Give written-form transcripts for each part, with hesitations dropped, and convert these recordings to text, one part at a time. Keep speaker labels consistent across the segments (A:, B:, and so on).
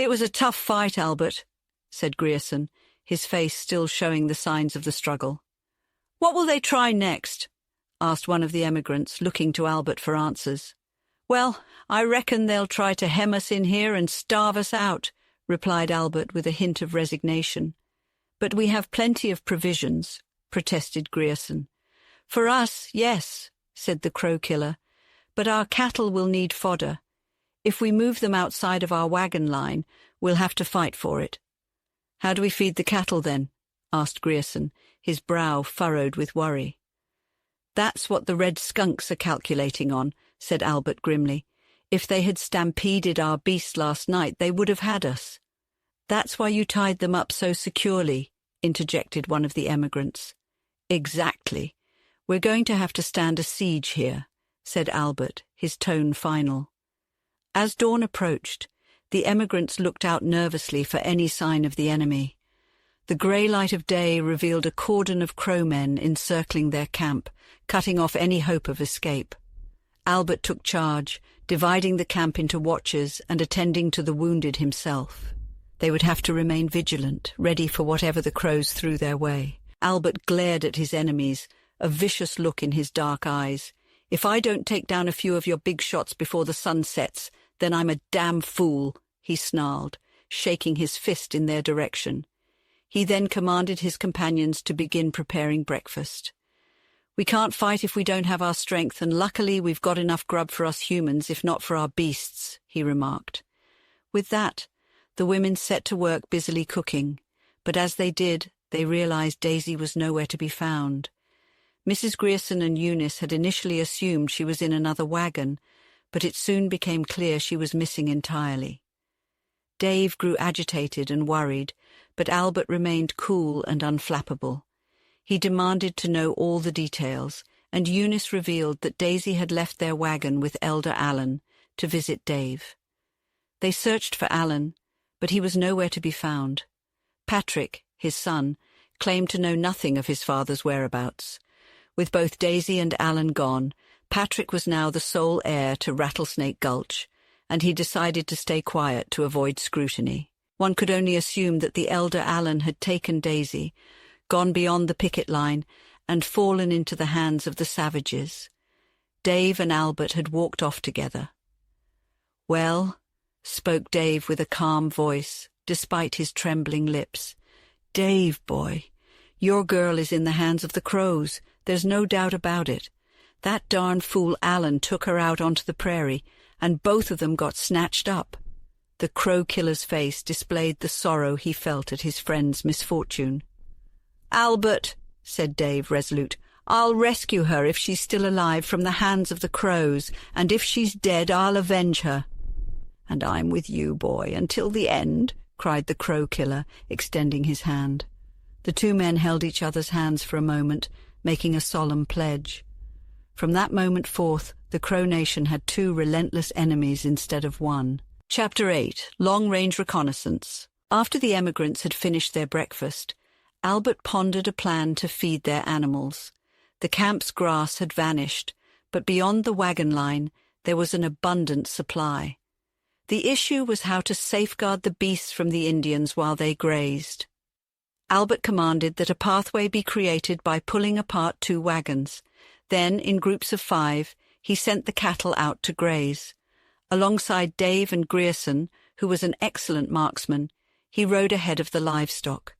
A: "It was a tough fight, Albert," said Grierson, his face still showing the signs of the struggle. "What will they try next?" asked one of the emigrants, looking to Albert for answers. "Well, I reckon they'll try to hem us in here and starve us out," replied Albert with a hint of resignation. "But we have plenty of provisions," protested Grierson. "For us, yes," said the crow killer, "but our cattle will need fodder. If we move them outside of our wagon line, we'll have to fight for it." "How do we feed the cattle, then?" asked Grierson, his brow furrowed with worry. "That's what the red skunks are calculating on," said Albert grimly. "If they had stampeded our beasts last night, they would have had us." "That's why you tied them up so securely," interjected one of the emigrants. "Exactly. We're going to have to stand a siege here," said Albert, his tone final. As dawn approached, the emigrants looked out nervously for any sign of the enemy. The grey light of day revealed a cordon of crowmen encircling their camp, cutting off any hope of escape. Albert took charge, dividing the camp into watches and attending to the wounded himself. They would have to remain vigilant, ready for whatever the crows threw their way. Albert glared at his enemies, a vicious look in his dark eyes. "If I don't take down a few of your big shots before the sun sets, then I'm a damn fool," he snarled, shaking his fist in their direction. He then commanded his companions to begin preparing breakfast. "We can't fight if we don't have our strength, and luckily we've got enough grub for us humans, if not for our beasts," he remarked. With that, the women set to work busily cooking, but as they did, they realized Daisy was nowhere to be found. Mrs. Grierson and Eunice had initially assumed she was in another wagon, but it soon became clear she was missing entirely. Dave grew agitated and worried, but Albert remained cool and unflappable. He demanded to know all the details, and Eunice revealed that Daisy had left their wagon with Elder Allen to visit Dave. They searched for Allen, but he was nowhere to be found. Patrick, his son, claimed to know nothing of his father's whereabouts. With both Daisy and Allen gone, Patrick was now the sole heir to Rattlesnake Gulch, and he decided to stay quiet to avoid scrutiny. One could only assume that the elder Allen had taken Daisy, gone beyond the picket line, and fallen into the hands of the savages. Dave and Albert had walked off together. "Well," spoke Dave with a calm voice, despite his trembling lips. "Dave, boy, your girl is in the hands of the crows. There's no doubt about it. That darn fool Allen took her out onto the prairie, and both of them got snatched up." The crow killer's face displayed the sorrow he felt at his friend's misfortune. "Albert," said Dave, resolute, "I'll rescue her if she's still alive from the hands of the crows, and if she's dead, I'll avenge her." "And I'm with you, boy, until the end," cried the crow killer, extending his hand. The two men held each other's hands for a moment, making a solemn pledge. From that moment forth, the Crow Nation had two relentless enemies instead of one. Chapter 8. Long-Range Reconnaissance. After the emigrants had finished their breakfast, Albert pondered a plan to feed their animals. The camp's grass had vanished, but beyond the wagon line there was an abundant supply. The issue was how to safeguard the beasts from the Indians while they grazed. Albert commanded that a pathway be created by pulling apart 2 wagons. Then, in groups of 5, he sent the cattle out to graze. Alongside Dave and Grierson, who was an excellent marksman, he rode ahead of the livestock.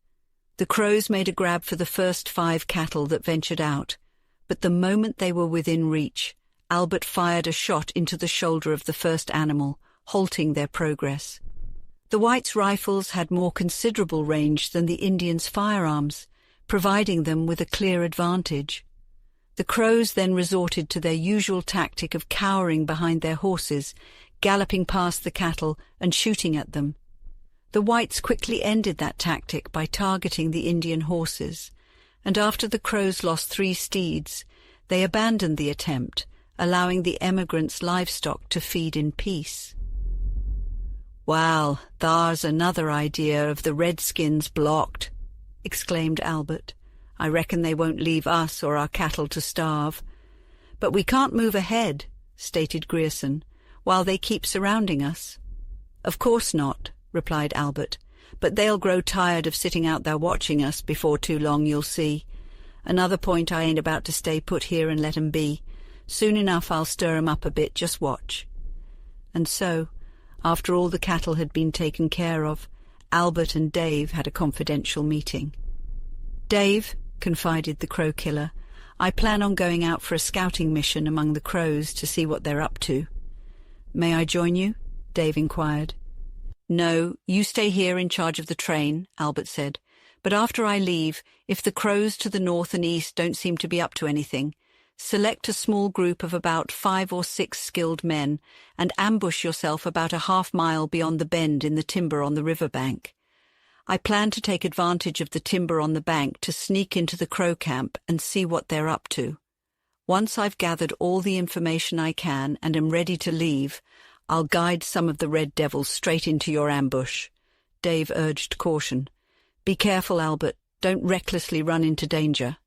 A: The crows made a grab for the first 5 cattle that ventured out, but the moment they were within reach, Albert fired a shot into the shoulder of the first animal, halting their progress. The whites' rifles had more considerable range than the Indians' firearms, providing them with a clear advantage. The crows then resorted to their usual tactic of cowering behind their horses, galloping past the cattle and shooting at them. The whites quickly ended that tactic by targeting the Indian horses, and after the crows lost 3 steeds, they abandoned the attempt, allowing the emigrants' livestock to feed in peace. "Well, thar's another idea of the redskins blocked," exclaimed Albert. "I reckon they won't leave us or our cattle to starve." "But we can't move ahead," stated Grierson, "while they keep surrounding us." "Of course not," replied Albert. "But they'll grow tired of sitting out there watching us. Before too long, you'll see. Another point, I ain't about to stay put here and let 'em be. Soon enough I'll stir 'em up a bit, just watch." And so, after all the cattle had been taken care of, Albert and Dave had a confidential meeting. "Dave," confided the crow killer, "I plan on going out for a scouting mission among the crows to see what they're up to." "May I join you?" Dave inquired. "No, you stay here in charge of the train," Albert said. "But after I leave, if the crows to the north and east don't seem to be up to anything, select a small group of about 5 or 6 skilled men and ambush yourself about a half-mile beyond the bend in the timber on the river bank. I plan to take advantage of the timber on the bank to sneak into the crow camp and see what they're up to. Once I've gathered all the information I can and am ready to leave, I'll guide some of the red devils straight into your ambush." Dave urged caution. "Be careful, Albert. Don't recklessly run into danger."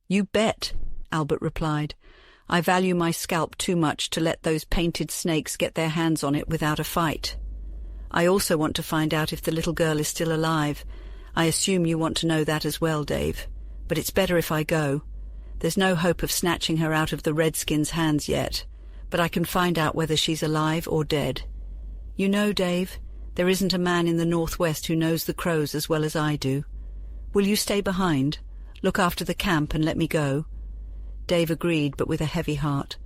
A: "You bet," Albert replied. "I value my scalp too much to let those painted snakes get their hands on it without a fight. I also want to find out if the little girl is still alive. I assume you want to know that as well, Dave. But it's better if I go. There's no hope of snatching her out of the Redskins' hands yet, but I can find out whether she's alive or dead. You know, Dave, there isn't a man in the Northwest who knows the crows as well as I do. Will you stay behind, look after the camp, and let me go?" Dave agreed, but with a heavy heart.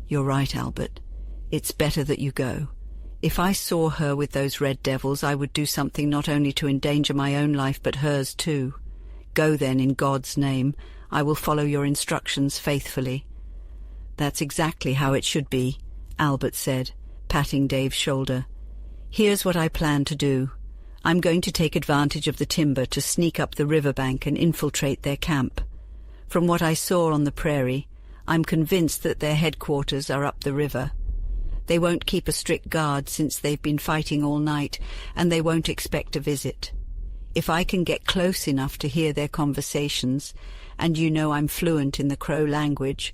A: "You're right, Albert. It's better that you go. If I saw her with those red devils, I would do something not only to endanger my own life but hers too. Go then, in God's name. I will follow your instructions faithfully." "That's exactly how it should be," Albert said, patting Dave's shoulder. "Here's what I plan to do. I'm going to take advantage of the timber to sneak up the riverbank and infiltrate their camp. From what I saw on the prairie, I'm convinced that their headquarters are up the river. They won't keep a strict guard since they've been fighting all night, and they won't expect a visit. If I can get close enough to hear their conversations, and you know I'm fluent in the crow language,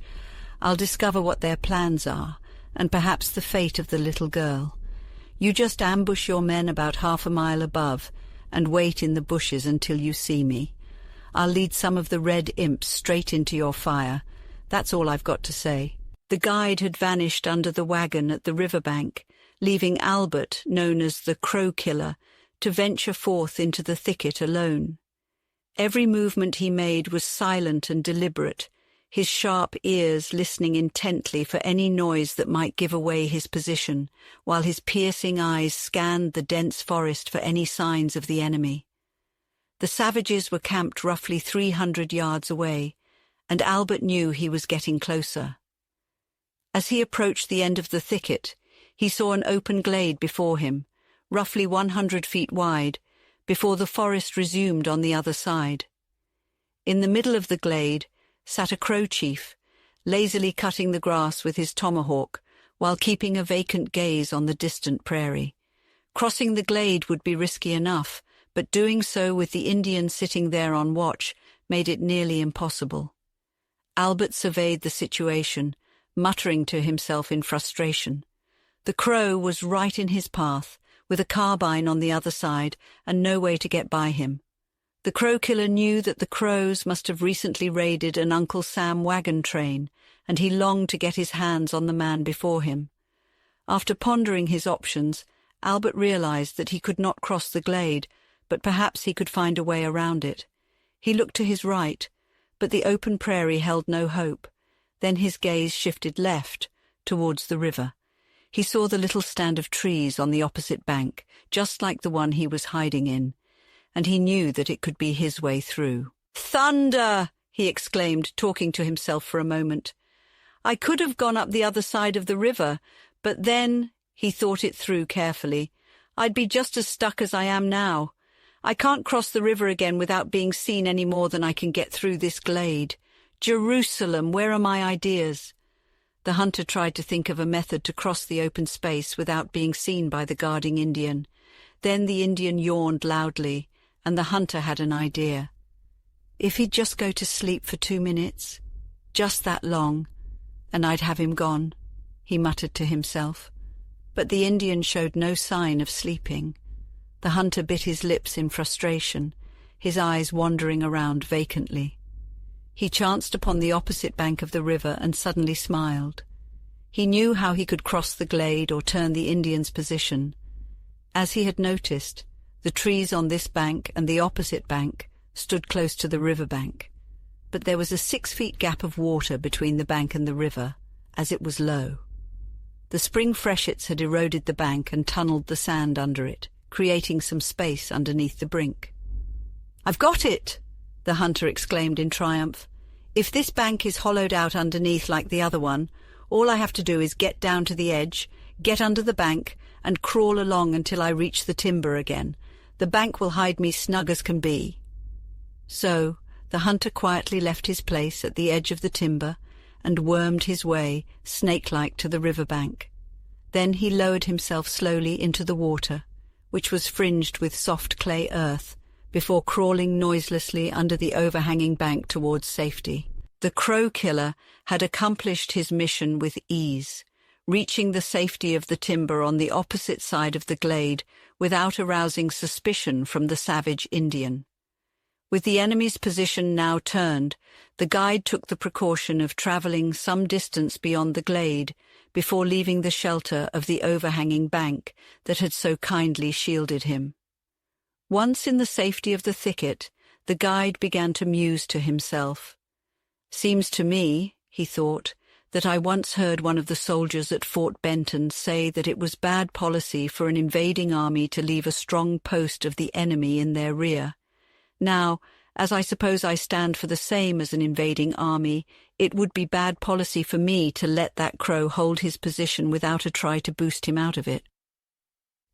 A: I'll discover what their plans are, and perhaps the fate of the little girl. You just ambush your men about half a mile above, and wait in the bushes until you see me. I'll lead some of the red imps straight into your fire. That's all I've got to say." The guide had vanished under the wagon at the riverbank, leaving Albert, known as the Crow Killer, to venture forth into the thicket alone. Every movement he made was silent and deliberate, his sharp ears listening intently for any noise that might give away his position, while his piercing eyes scanned the dense forest for any signs of the enemy. The savages were camped roughly 300 yards away, and Albert knew he was getting closer. As he approached the end of the thicket, he saw an open glade before him, roughly 100 feet wide, before the forest resumed on the other side. In the middle of the glade sat a crow chief, lazily cutting the grass with his tomahawk while keeping a vacant gaze on the distant prairie. Crossing the glade would be risky enough, but doing so with the Indian sitting there on watch made it nearly impossible. Albert surveyed the situation, muttering to himself in frustration. The crow was right in his path, with a carbine on the other side and no way to get by him. The crow killer knew that the crows must have recently raided an Uncle Sam wagon train, and he longed to get his hands on the man before him. After pondering his options, Albert realized that he could not cross the glade, but perhaps he could find a way around it. He looked to his right, but the open prairie held no hope. Then his gaze shifted left, towards the river. He saw the little stand of trees on the opposite bank, just like the one he was hiding in, and he knew that it could be his way through. "Thunder!" he exclaimed, talking to himself for a moment. "I could have gone up the other side of the river, but then," he thought it through carefully, "I'd be just as stuck as I am now. I can't cross the river again without being seen any more than I can get through this glade. Jerusalem, where are my ideas?" The hunter tried to think of a method to cross the open space without being seen by the guarding Indian. Then the Indian yawned loudly, and the hunter had an idea. If he'd just go to sleep for 2 minutes, just that long, and I'd have him gone, he muttered to himself. But the Indian showed no sign of sleeping. The hunter bit his lips in frustration, his eyes wandering around vacantly. He chanced upon the opposite bank of the river and suddenly smiled. He knew how he could cross the glade or turn the Indian's position. As he had noticed, the trees on this bank and the opposite bank stood close to the river bank, but there was a 6-foot gap of water between the bank and the river, as it was low. The spring freshets had eroded the bank and tunneled the sand under it, creating some space underneath the brink. "I've got it!" the hunter exclaimed in triumph. "If this bank is hollowed out underneath like the other one, all I have to do is get down to the edge, get under the bank, and crawl along until I reach the timber again. The bank will hide me snug as can be." So the hunter quietly left his place at the edge of the timber and wormed his way, snake-like, to the river bank. Then he lowered himself slowly into the water, which was fringed with soft clay earth, before crawling noiselessly under the overhanging bank towards safety. The crow killer had accomplished his mission with ease, reaching the safety of the timber on the opposite side of the glade without arousing suspicion from the savage Indian. With the enemy's position now turned, the guide took the precaution of travelling some distance beyond the glade before leaving the shelter of the overhanging bank that had so kindly shielded him. Once in the safety of the thicket, the guide began to muse to himself. "Seems to me," he thought, "that I once heard one of the soldiers at Fort Benton say that it was bad policy for an invading army to leave a strong post of the enemy in their rear. Now, as I suppose I stand for the same as an invading army, it would be bad policy for me to let that crow hold his position without a try to boost him out of it.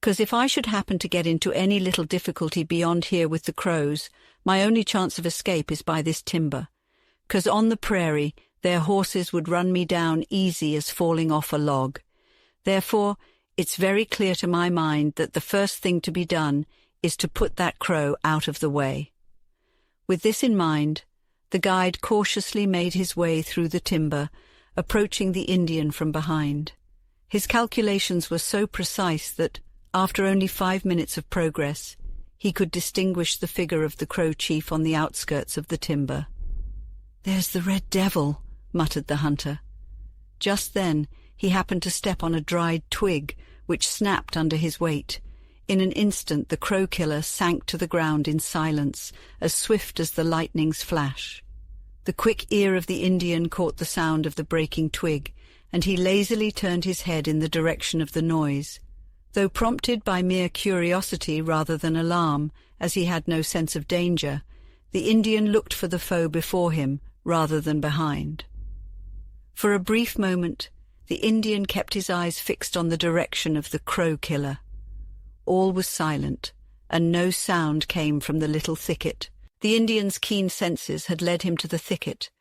A: 'Cause if I should happen to get into any little difficulty beyond here with the crows, my only chance of escape is by this timber. 'Cause on the prairie, their horses would run me down easy as falling off a log. Therefore, it's very clear to my mind that the first thing to be done is to put that crow out of the way." With this in mind, the guide cautiously made his way through the timber, approaching the Indian from behind. His calculations were so precise that, after only 5 minutes of progress, he could distinguish the figure of the Crow chief on the outskirts of the timber. "There's the Red Devil," muttered the hunter. Just then he happened to step on a dried twig, which snapped under his weight. In an instant the crow killer sank to the ground in silence, as swift as the lightning's flash. The quick ear of the Indian caught the sound of the breaking twig, and he lazily turned his head in the direction of the noise. Though prompted by mere curiosity rather than alarm, as he had no sense of danger, the Indian looked for the foe before him rather than behind. For a brief moment, the Indian kept his eyes fixed on the direction of the crow killer. All was silent, and no sound came from the little thicket. The Indian's keen senses had led him to the thicket,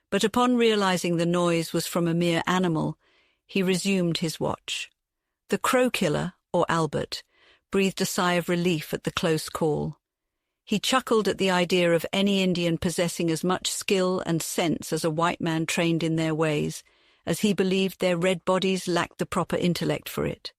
A: but upon realizing the noise was from a mere animal, he resumed his watch. The crow killer, or Albert, breathed a sigh of relief at the close call. He chuckled at the idea of any Indian possessing as much skill and sense as a white man trained in their ways, as he believed their red bodies lacked the proper intellect for it.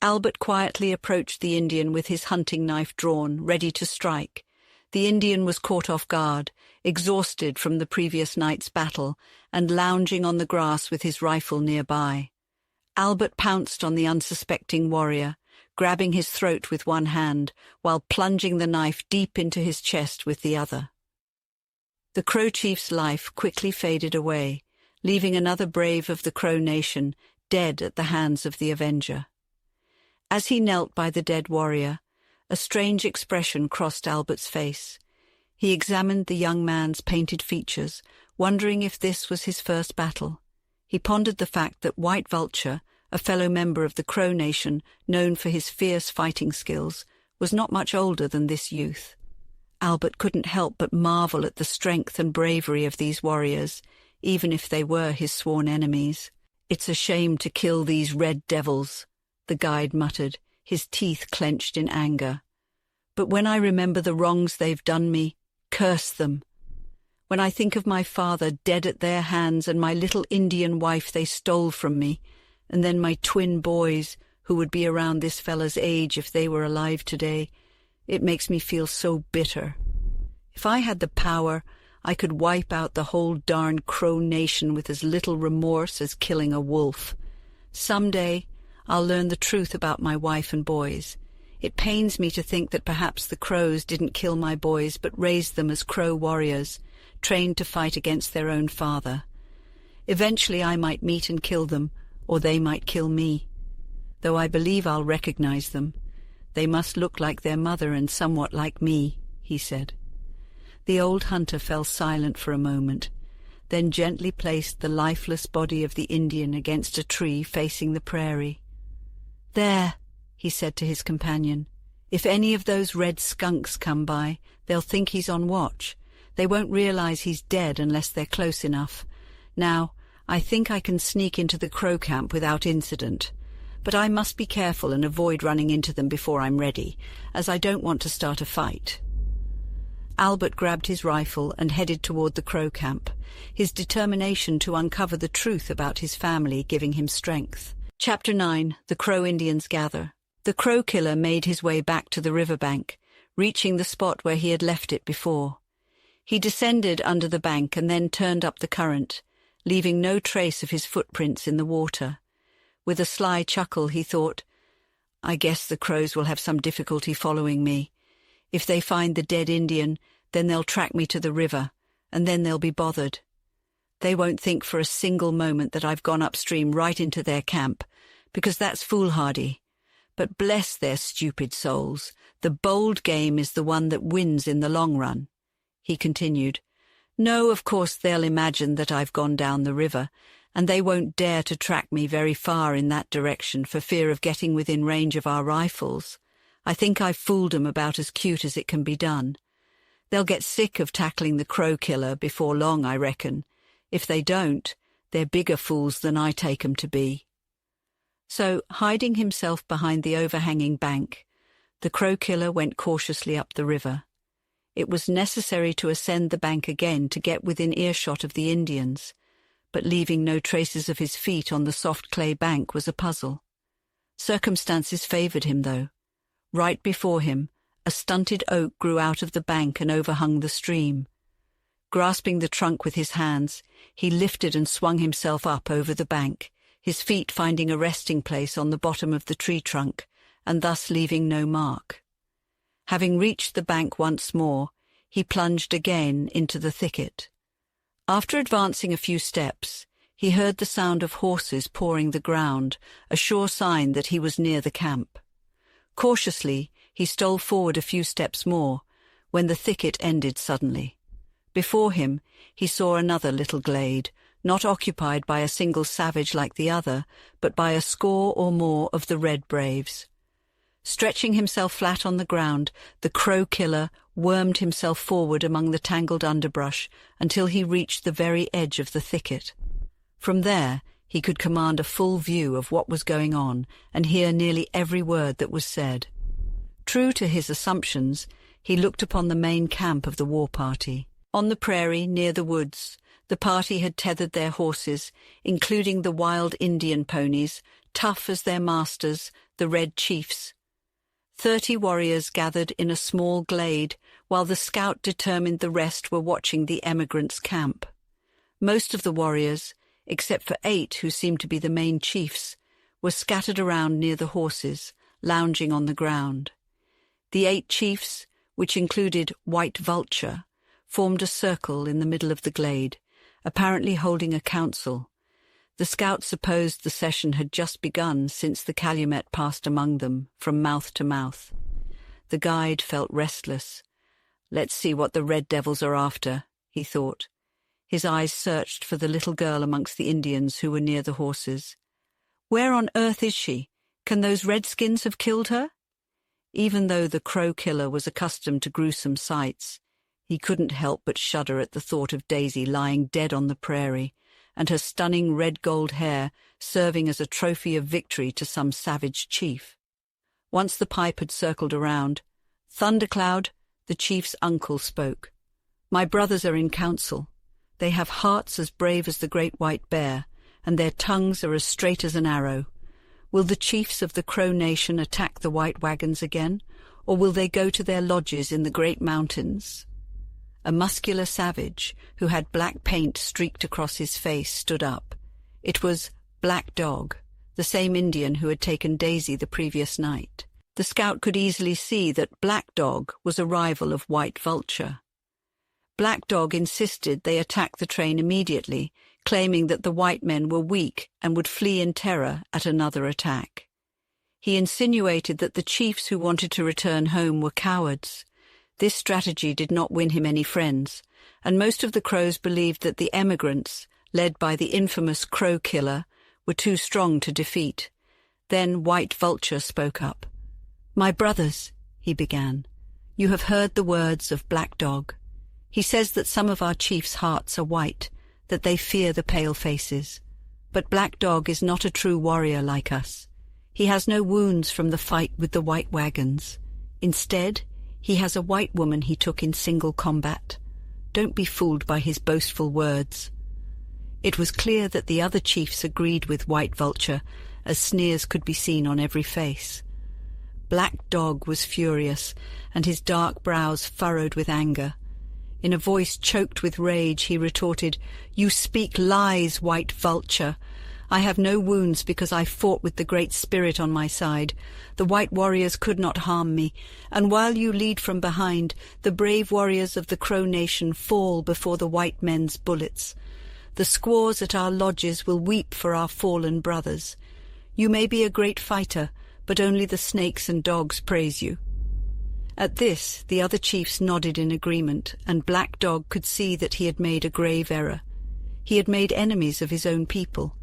A: Albert quietly approached the Indian with his hunting knife drawn, ready to strike. The Indian was caught off guard, exhausted from the previous night's battle, and lounging on the grass with his rifle nearby. Albert pounced on the unsuspecting warrior, grabbing his throat with one hand, while plunging the knife deep into his chest with the other. The Crow chief's life quickly faded away, leaving another brave of the Crow nation dead at the hands of the avenger. As he knelt by the dead warrior, a strange expression crossed Albert's face. He examined the young man's painted features, wondering if this was his first battle. He pondered the fact that White Vulture, a fellow member of the Crow nation known for his fierce fighting skills, was not much older than this youth. Albert couldn't help but marvel at the strength and bravery of these warriors, even if they were his sworn enemies. "It's a shame to kill these red devils," the guide muttered, his teeth clenched in anger. "But when I remember the wrongs they've done me, curse them. When I think of my father dead at their hands and my little Indian wife they stole from me, and then my twin boys, who would be around this fella's age if they were alive today. It makes me feel so bitter. If I had the power, I could wipe out the whole darn Crow nation with as little remorse as killing a wolf. Someday, I'll learn the truth about my wife and boys. It pains me to think that perhaps the Crows didn't kill my boys but raised them as Crow warriors, trained to fight against their own father. Eventually I might meet and kill them, or they might kill me. Though I believe I'll recognize them. They must look like their mother and somewhat like me, he said. The old hunter fell silent for a moment, then gently placed the lifeless body of the Indian against a tree facing the prairie. "There," he said to his companion. "If any of those red skunks come by, they'll think he's on watch. They won't realize he's dead unless they're close enough. Now, I think I can sneak into the Crow camp without incident. But I must be careful and avoid running into them before I'm ready, as I don't want to start a fight." Albert grabbed his rifle and headed toward the Crow camp, his determination to uncover the truth about his family giving him strength. Chapter 9. The Crow Indians Gather. The Crow killer made his way back to the riverbank, reaching the spot where he had left it before. He descended under the bank and then turned up the current, leaving no trace of his footprints in the water. With a sly chuckle, he thought, "I guess the Crows will have some difficulty following me. If they find the dead Indian, then they'll track me to the river, and then they'll be bothered. They won't think for a single moment that I've gone upstream right into their camp, because that's foolhardy. But bless their stupid souls, the bold game is the one that wins in the long run." He continued, "No, of course they'll imagine that I've gone down the river, and they won't dare to track me very far in that direction for fear of getting within range of our rifles. I think I've fooled 'em about as cute as it can be done. They'll get sick of tackling the Crow killer before long, I reckon. If they don't, they're bigger fools than I take 'em to be." So, hiding himself behind the overhanging bank, the Crow killer went cautiously up the river. It was necessary to ascend the bank again to get within earshot of the Indians, but leaving no traces of his feet on the soft clay bank was a puzzle. Circumstances favored him, though. Right before him, a stunted oak grew out of the bank and overhung the stream. Grasping the trunk with his hands, he lifted and swung himself up over the bank, his feet finding a resting place on the bottom of the tree trunk, and thus leaving no mark. Having reached the bank once more, he plunged again into the thicket. After advancing a few steps, he heard the sound of horses pawing the ground, a sure sign that he was near the camp. Cautiously, he stole forward a few steps more, when the thicket ended suddenly. Before him, he saw another little glade, not occupied by a single savage like the other, but by a score or more of the Red Braves. Stretching himself flat on the ground, the Crow killer wormed himself forward among the tangled underbrush until he reached the very edge of the thicket. From there, he could command a full view of what was going on and hear nearly every word that was said. True to his assumptions, he looked upon the main camp of the war party. On the prairie near the woods, the party had tethered their horses, including the wild Indian ponies, tough as their masters, the Red Chiefs. 30 warriors gathered in a small glade, while the scout determined the rest were watching the emigrants' camp. Most of the warriors, except for 8 who seemed to be the main chiefs, were scattered around near the horses, lounging on the ground. The 8 chiefs, which included White Vulture, formed a circle in the middle of the glade, apparently holding a council. The scouts supposed the session had just begun since the calumet passed among them, from mouth to mouth. The guide felt restless. "Let's see what the Red Devils are after," he thought. His eyes searched for the little girl amongst the Indians who were near the horses. "Where on earth is she? Can those redskins have killed her?" Even though the Crow killer was accustomed to gruesome sights, he couldn't help but shudder at the thought of Daisy lying dead on the prairie, and her stunning red-gold hair serving as a trophy of victory to some savage chief. Once the pipe had circled around, Thundercloud, the chief's uncle, spoke. "My brothers are in council. They have hearts as brave as the great white bear, and their tongues are as straight as an arrow. Will the chiefs of the Crow Nation attack the white wagons again, or will they go to their lodges in the great mountains? A muscular savage, who had black paint streaked across his face, stood up. It was Black Dog, the same Indian who had taken Daisy the previous night. The scout could easily see that Black Dog was a rival of White Vulture. Black Dog insisted they attack the train immediately, claiming that the white men were weak and would flee in terror at another attack. He insinuated that the chiefs who wanted to return home were cowards. This strategy did not win him any friends, and most of the Crows believed that the emigrants, led by the infamous Crow Killer, were too strong to defeat. Then White Vulture spoke up. "My brothers," he began, "you have heard the words of Black Dog. He says that some of our chiefs' hearts are white, that they fear the pale faces. But Black Dog is not a true warrior like us. He has no wounds from the fight with the white wagons. Instead, he has a white woman he took in single combat. Don't be fooled by his boastful words." It was clear that the other chiefs agreed with White Vulture, as sneers could be seen on every face. Black Dog was furious, and his dark brows furrowed with anger. In a voice choked with rage, he retorted, "You speak lies, White Vulture. I have no wounds because I fought with the Great Spirit on my side. The white warriors could not harm me, and while you lead from behind, the brave warriors of the Crow Nation fall before the white men's bullets. The squaws at our lodges will weep for our fallen brothers. You may be a great fighter, but only the snakes and dogs praise you." At this, the other chiefs nodded in agreement, and Black Dog could see that he had made a grave error. He had made enemies of his own people.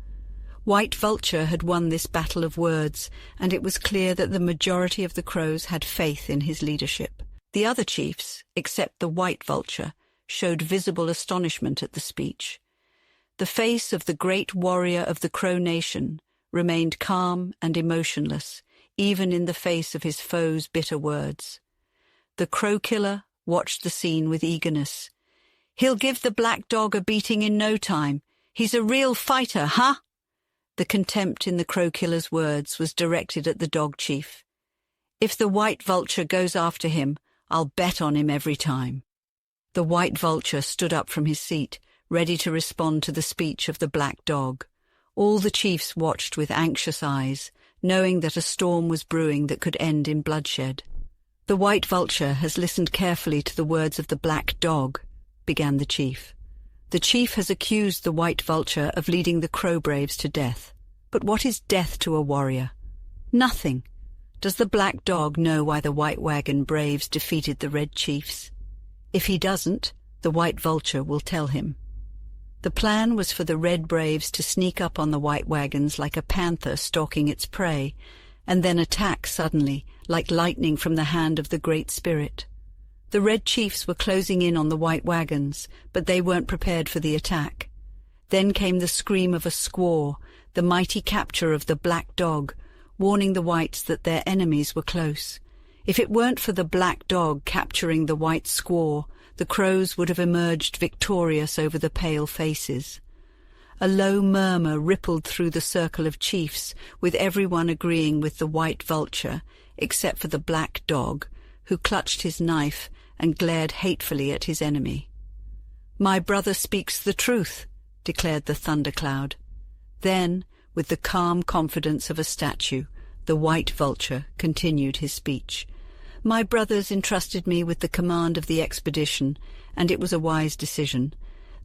A: White Vulture had won this battle of words, and it was clear that the majority of the Crows had faith in his leadership. The other chiefs, except the White Vulture, showed visible astonishment at the speech. The face of the great warrior of the Crow Nation remained calm and emotionless, even in the face of his foes' bitter words. The Crow Killer watched the scene with eagerness. "He'll give the Black Dog a beating in no time. He's a real fighter, huh?" The contempt in the Crow Killer's words was directed at the Dog Chief. "If the White Vulture goes after him, I'll bet on him every time." The White Vulture stood up from his seat, ready to respond to the speech of the Black Dog. All the chiefs watched with anxious eyes, knowing that a storm was brewing that could end in bloodshed. "The White Vulture has listened carefully to the words of the Black Dog," began the chief. "The chief has accused the White Vulture of leading the Crow Braves to death. But what is death to a warrior? Nothing. Does the Black Dog know why the White Wagon Braves defeated the Red Chiefs? If he doesn't, the White Vulture will tell him. The plan was for the Red Braves to sneak up on the White Wagons like a panther stalking its prey, and then attack suddenly, like lightning from the hand of the Great Spirit. The Red Chiefs were closing in on the White Wagons, but they weren't prepared for the attack. Then came the scream of a squaw, the mighty capture of the Black Dog, warning the whites that their enemies were close. If it weren't for the Black Dog capturing the white squaw, the Crows would have emerged victorious over the pale faces. A low murmur rippled through the circle of chiefs, with everyone agreeing with the White Vulture, except for the Black Dog, who clutched his knife and glared hatefully at his enemy. "My brother speaks the truth," declared the thundercloud. Then, with the calm confidence of a statue, the White Vulture continued his speech. "My brothers entrusted me with the command of the expedition, and it was a wise decision.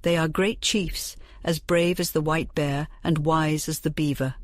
A: They are great chiefs, as brave as the white bear and wise as the beaver.